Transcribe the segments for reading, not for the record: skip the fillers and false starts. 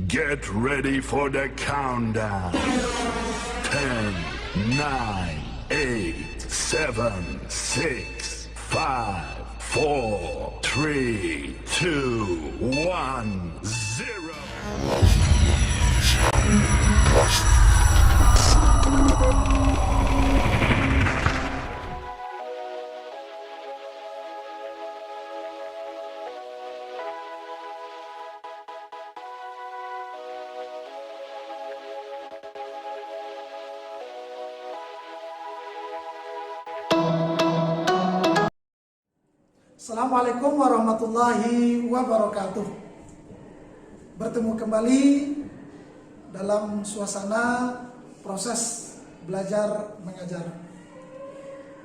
Get ready for the countdown. 10, 9, 8, 7, 6, 5, 4, 3, 2, 1, 0. Assalamualaikum warahmatullahi wabarakatuh. Bertemu kembali dalam suasana proses belajar mengajar.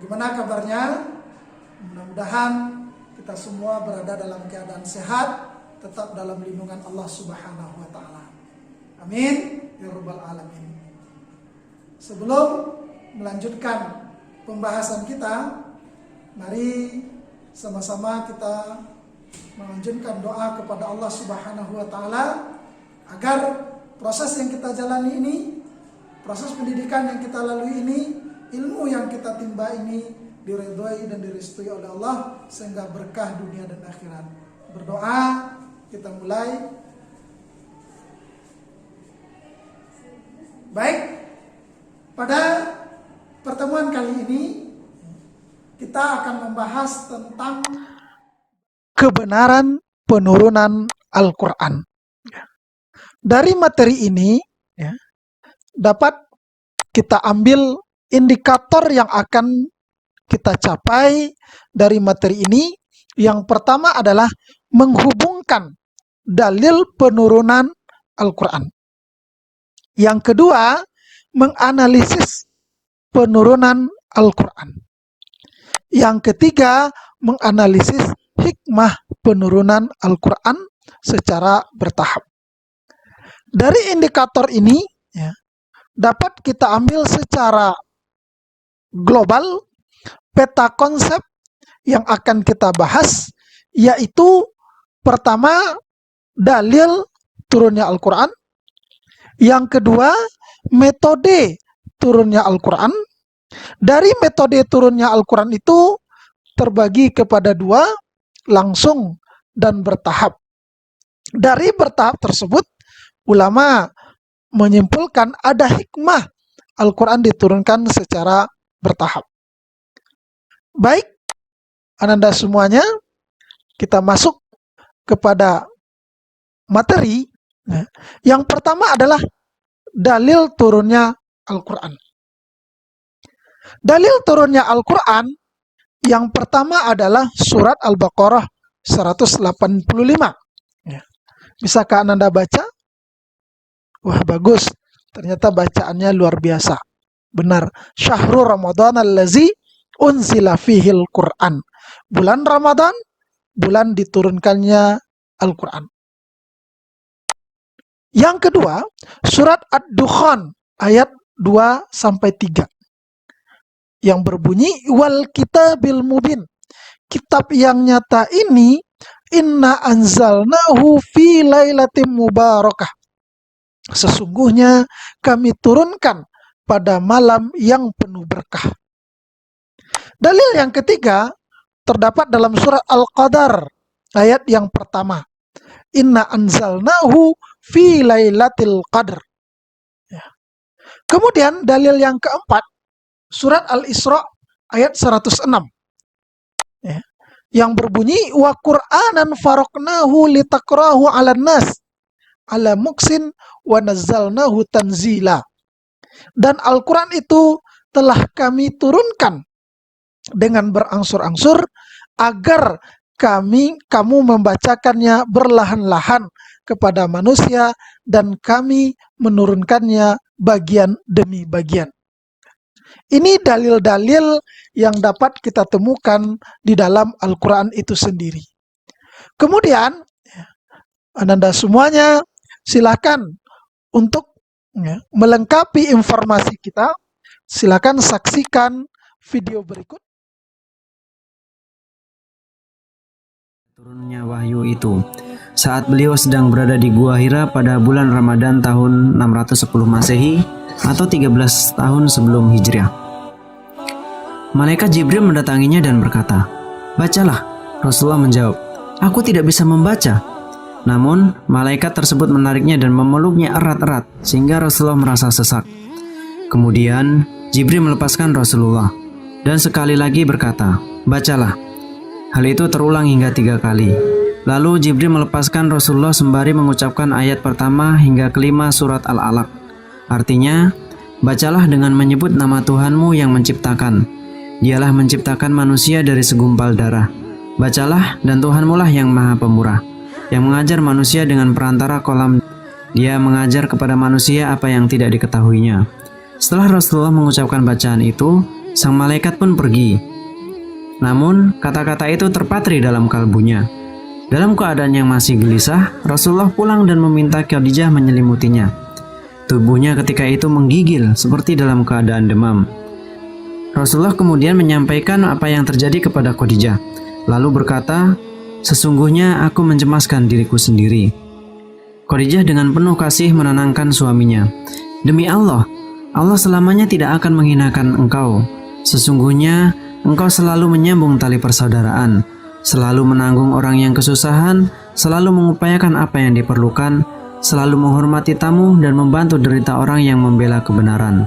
Gimana kabarnya? Mudah-mudahan kita semua berada dalam keadaan sehat, tetap dalam lindungan Allah Subhanahu wa taala. Amin ya rabbal alamin. Sebelum melanjutkan pembahasan kita, mari sama-sama kita melanjutkan doa kepada Allah Subhanahu wa taala agar proses yang kita jalani ini, proses pendidikan yang kita lalui ini, ilmu yang kita timba ini diridhoi dan direstui oleh Allah sehingga berkah dunia dan akhirat. Berdoa, kita mulai. Baik, pada pertemuan kali ini kita akan membahas tentang kebenaran penurunan Al-Quran. Dari materi ini dapat kita ambil indikator yang akan kita capai dari materi ini. Yang pertama adalah menghubungkan dalil penurunan Al-Quran. Yang kedua, menganalisis penurunan Al-Quran. Yang ketiga, menganalisis hikmah penurunan Al-Quran secara bertahap. Dari indikator ini dapat kita ambil secara global peta konsep yang akan kita bahas, yaitu pertama, dalil turunnya Al-Quran. Yang kedua, metode turunnya Al-Quran. Dari metode turunnya Al-Quran itu terbagi kepada dua, langsung dan bertahap. Dari bertahap tersebut, ulama menyimpulkan ada hikmah Al-Quran diturunkan secara bertahap. Baik, ananda semuanya, kita masuk kepada materi. Yang pertama adalah dalil turunnya Al-Quran. Dalil turunnya Al-Quran yang pertama adalah surat Al-Baqarah 185. Bisakah Anda baca? Wah, bagus. Ternyata bacaannya luar biasa. Benar. Syahrul Ramadan allazi unzila fihil Qur'an. Bulan Ramadan, bulan diturunkannya Al-Quran. Yang kedua, surat Ad-Dukhan ayat 2-3. Yang berbunyi wal kitabil mubin. Kitab yang nyata ini inna anzalnahu fi lailatin mubarakah. Sesungguhnya kami turunkan pada malam yang penuh berkah. Dalil yang ketiga terdapat dalam surat Al-Qadar ayat yang pertama. Inna anzalnahu fi lailatul qadr. Kemudian dalil yang keempat, surat Al-Isra ayat 106. Yang berbunyi wa Qur'anan faraqnahu litaqrahu 'alan nas 'ala muksin wa nazzalnahu tanzila. Dan Al-Qur'an itu telah kami turunkan dengan berangsur-angsur agar kamu membacakannya berlahan-lahan kepada manusia dan kami menurunkannya bagian demi bagian. Ini dalil-dalil yang dapat kita temukan di dalam Al-Quran itu sendiri. Kemudian, Anda semuanya silakan untuk melengkapi informasi kita, silakan saksikan video berikut. Turunnya wahyu itu saat beliau sedang berada di Gua Hira pada bulan Ramadan tahun 610 Masehi atau 13 tahun sebelum Hijriah. Malaikat Jibril mendatanginya dan berkata, "Bacalah." Rasulullah menjawab, "Aku tidak bisa membaca." Namun, malaikat tersebut menariknya dan memeluknya erat-erat sehingga Rasulullah merasa sesak. Kemudian, Jibril melepaskan Rasulullah dan sekali lagi berkata, "Bacalah." Hal itu terulang hingga 3 kali. Lalu Jibril melepaskan Rasulullah sembari mengucapkan ayat pertama hingga kelima surat Al-Alaq. Artinya, bacalah dengan menyebut nama Tuhanmu yang menciptakan. Dialah menciptakan manusia dari segumpal darah. Bacalah dan Tuhanmu lah yang maha pemurah, yang mengajar manusia dengan perantara kolam. Dia mengajar kepada manusia apa yang tidak diketahuinya. Setelah Rasulullah mengucapkan bacaan itu, sang malaikat pun pergi. Namun, kata-kata itu terpatri dalam kalbunya. Dalam keadaan yang masih gelisah, Rasulullah pulang dan meminta Khadijah menyelimutinya. Tubuhnya ketika itu menggigil seperti dalam keadaan demam. Rasulullah kemudian menyampaikan apa yang terjadi kepada Khadijah, lalu berkata, "Sesungguhnya aku mencemaskan diriku sendiri." Khadijah dengan penuh kasih menenangkan suaminya. "Demi Allah, Allah selamanya tidak akan menghinakan engkau. Sesungguhnya engkau selalu menyambung tali persaudaraan, selalu menanggung orang yang kesusahan, selalu mengupayakan apa yang diperlukan, selalu menghormati tamu dan membantu derita orang yang membela kebenaran."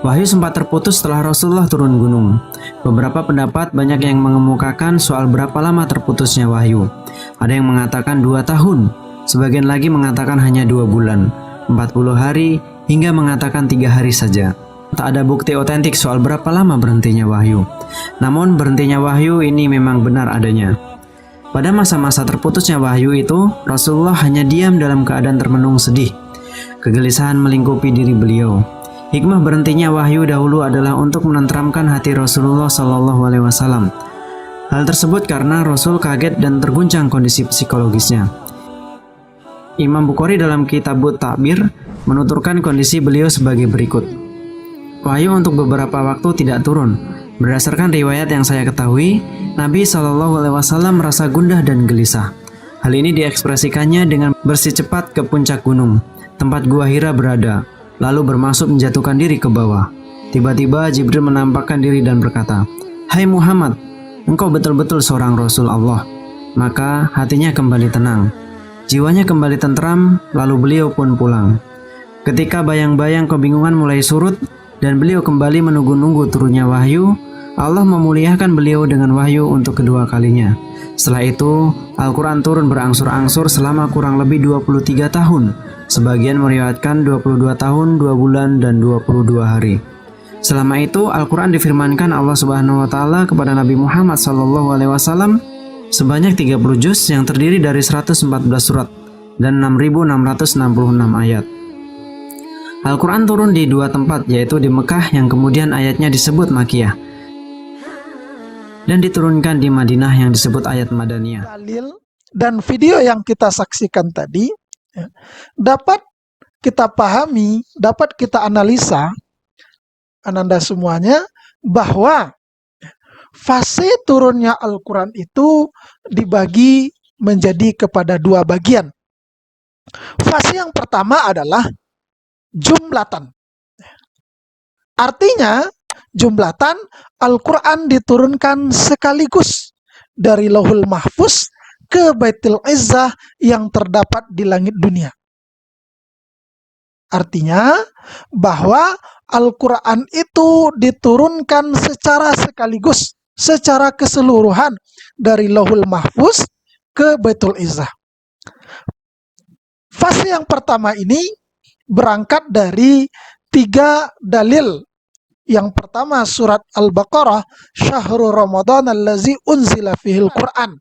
Wahyu sempat terputus setelah Rasulullah turun gunung. Beberapa pendapat banyak yang mengemukakan soal berapa lama terputusnya wahyu. Ada yang mengatakan 2 tahun, sebagian lagi mengatakan hanya 2 bulan, 40 hari, hingga mengatakan 3 hari saja. Tak ada bukti otentik soal berapa lama berhentinya wahyu. Namun berhentinya wahyu ini memang benar adanya. Pada masa-masa terputusnya wahyu itu, Rasulullah hanya diam dalam keadaan termenung sedih. Kegelisahan melingkupi diri beliau. Hikmah berhentinya wahyu dahulu adalah untuk menenteramkan hati Rasulullah SAW. Hal tersebut karena Rasul kaget dan terguncang kondisi psikologisnya. Imam Bukhari dalam Kitabut Ta'bir menuturkan kondisi beliau sebagai berikut. Wahyu untuk beberapa waktu tidak turun. Berdasarkan riwayat yang saya ketahui, Nabi SAW merasa gundah dan gelisah. Hal ini diekspresikannya dengan bersih cepat ke puncak gunung, tempat Gua Hira berada, lalu bermaksud menjatuhkan diri ke bawah. Tiba-tiba Jibril menampakkan diri dan berkata, "Hai Muhammad, engkau betul-betul seorang Rasul Allah." Maka hatinya kembali tenang. Jiwanya kembali tentram, lalu beliau pun pulang. Ketika bayang-bayang kebingungan mulai surut dan beliau kembali menunggu-nunggu turunnya wahyu, Allah memuliakan beliau dengan wahyu untuk kedua kalinya. Setelah itu, Al-Quran turun berangsur-angsur selama kurang lebih 23 tahun. Sebagian meriwayatkan 22 tahun, 2 bulan, dan 22 hari. Selama itu, Al-Quran difirmankan Allah Subhanahu wa Ta'ala kepada Nabi Muhammad SAW sebanyak 30 juz yang terdiri dari 114 surat dan 6.666 ayat. Al-Quran turun di 2 tempat, yaitu di Mekah yang kemudian ayatnya disebut Makiyah, dan diturunkan di Madinah yang disebut ayat Madaniyah. Dalil dan video yang kita saksikan tadi dapat kita pahami, dapat kita analisa, Ananda semuanya, bahwa fase turunnya Al-Quran itu dibagi menjadi kepada 2 bagian. Fase yang pertama adalah jumlatan. Artinya, jumlatan Al-Quran diturunkan sekaligus dari Lauhul Mahfuz ke Baitul Izzah yang terdapat di langit dunia. Artinya bahwa Al-Quran itu diturunkan secara sekaligus, secara keseluruhan dari Lauhul Mahfuz ke Baitul Izzah. Fase yang pertama ini berangkat dari 3 dalil. Yang pertama surat Al-Baqarah, Syahrul Ramadan allazi unzila fihil Quran.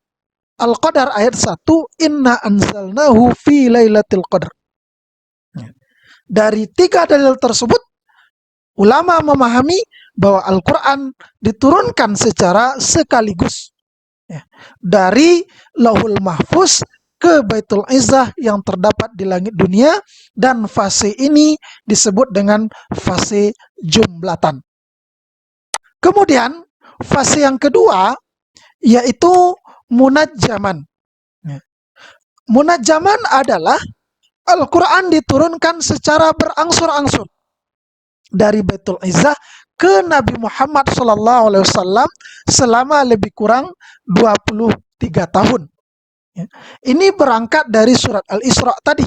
Al-Qadar ayat 1, Inna anzalnahu fi lailatul qadr. Dari 3 dalil tersebut, ulama memahami bahwa Al-Quran diturunkan secara sekaligus dari Lauhul Mahfuz ke Baitul Izzah yang terdapat di langit dunia, dan fase ini disebut dengan fase jumlatan. Kemudian fase yang kedua yaitu munajjaman. Ya. Munajjaman adalah Al-Quran diturunkan secara berangsur-angsur dari Baitul Izzah ke Nabi Muhammad SAW selama lebih kurang 23 tahun. Ya. Ini berangkat dari surat Al-Isra tadi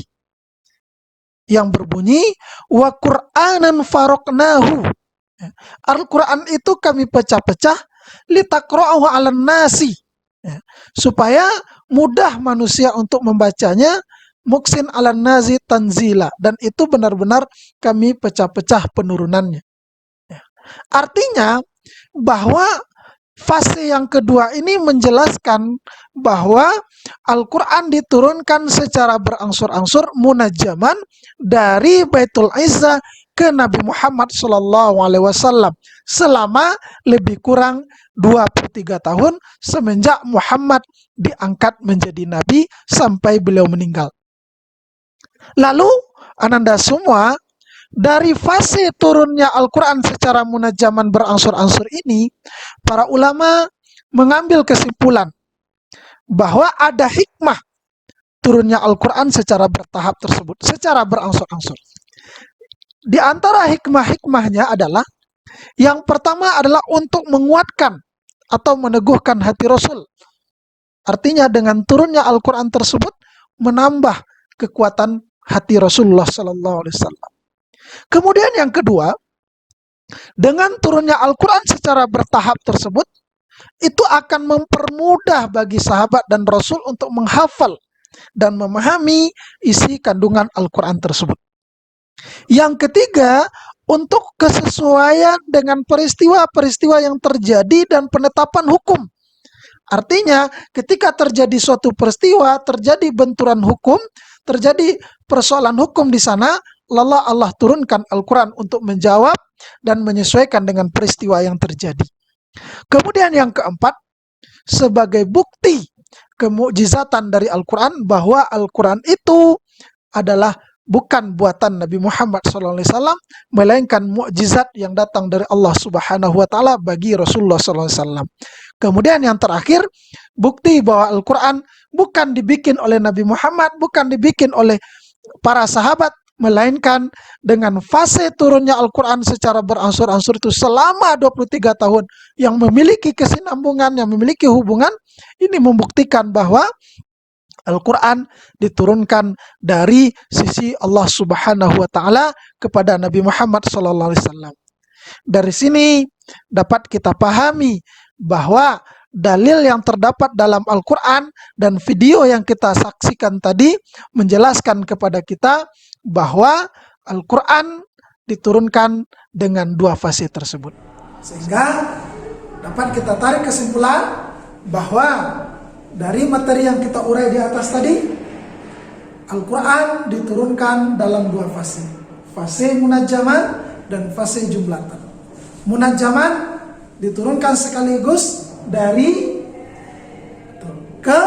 yang berbunyi wa Qur'anan faraqnahu. Ya. Al-Quran itu kami pecah-pecah litaqra'ahu 'alan nasi. Ya. Supaya mudah manusia untuk membacanya, muksin 'alan nasi tanzila, dan itu benar-benar kami pecah-pecah penurunannya. Ya. Artinya bahwa fase yang kedua ini menjelaskan bahwa Al-Quran diturunkan secara berangsur-angsur munajjaman dari Baitul Izzah ke Nabi Muhammad SAW selama lebih kurang 23 tahun semenjak Muhammad diangkat menjadi nabi sampai beliau meninggal. Lalu ananda semua, dari fase turunnya Al-Quran secara munajjaman berangsur-angsur ini, para ulama mengambil kesimpulan bahwa ada hikmah turunnya Al-Quran secara bertahap tersebut, secara berangsur-angsur. Di antara hikmah-hikmahnya adalah, yang pertama adalah untuk menguatkan atau meneguhkan hati Rasul. Artinya dengan turunnya Al-Quran tersebut menambah kekuatan hati Rasulullah SAW. Kemudian yang kedua, dengan turunnya Al-Quran secara bertahap tersebut, itu akan mempermudah bagi sahabat dan Rasul untuk menghafal dan memahami isi kandungan Al-Quran tersebut. Yang ketiga, untuk kesesuaian dengan peristiwa-peristiwa yang terjadi dan penetapan hukum. Artinya, ketika terjadi suatu peristiwa, terjadi benturan hukum, terjadi persoalan hukum di sana, Allah turunkan Al-Quran untuk menjawab dan menyesuaikan dengan peristiwa yang terjadi. Kemudian yang keempat, sebagai bukti kemukjizatan dari Al-Quran, bahwa Al-Quran itu adalah bukan buatan Nabi Muhammad SAW, melainkan mukjizat yang datang dari Allah Subhanahu wa Ta'ala bagi Rasulullah SAW. Kemudian yang terakhir, bukti bahwa Al-Quran bukan dibikin oleh Nabi Muhammad, bukan dibikin oleh para sahabat, melainkan dengan fase turunnya Al-Quran secara berangsur-angsur itu selama 23 tahun yang memiliki kesinambungan, yang memiliki hubungan, ini membuktikan bahwa Al-Quran diturunkan dari sisi Allah Subhanahu wa Ta'ala kepada Nabi Muhammad SAW. Dari sini dapat kita pahami bahwa dalil yang terdapat dalam Al-Quran dan video yang kita saksikan tadi menjelaskan kepada kita bahwa Al-Quran diturunkan dengan dua fase tersebut. Sehingga dapat kita tarik kesimpulan bahwa dari materi yang kita urai di atas tadi, Al-Quran diturunkan dalam dua fase. Fase munajjaman dan fase jumlatan. Munajjaman diturunkan sekaligus dari ke,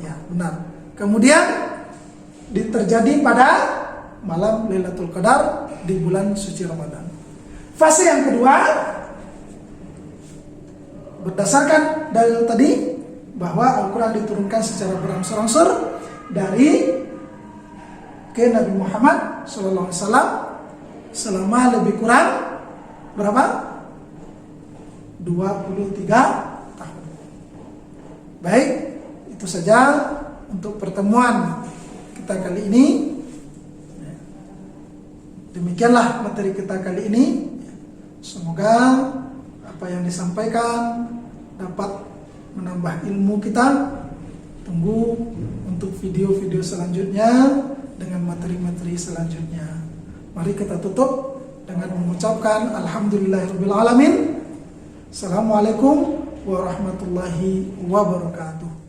ya benar. Kemudian terjadi pada malam Lailatul Qadar di bulan suci Ramadan. Fase yang kedua, berdasarkan dalil tadi, bahwa Al-Quran diturunkan secara berangsur-angsur dari ke Nabi Muhammad SAW selama lebih kurang berapa? 23 tahun. Baik, itu saja untuk pertemuan kita kali ini. Demikianlah materi kita kali ini. Semoga apa yang disampaikan dapat menambah ilmu kita. Tunggu untuk video-video selanjutnya dengan materi-materi selanjutnya. Mari kita tutup dengan mengucapkan alhamdulillahirabbil alamin. Assalamualaikum warahmatullahi wabarakatuh.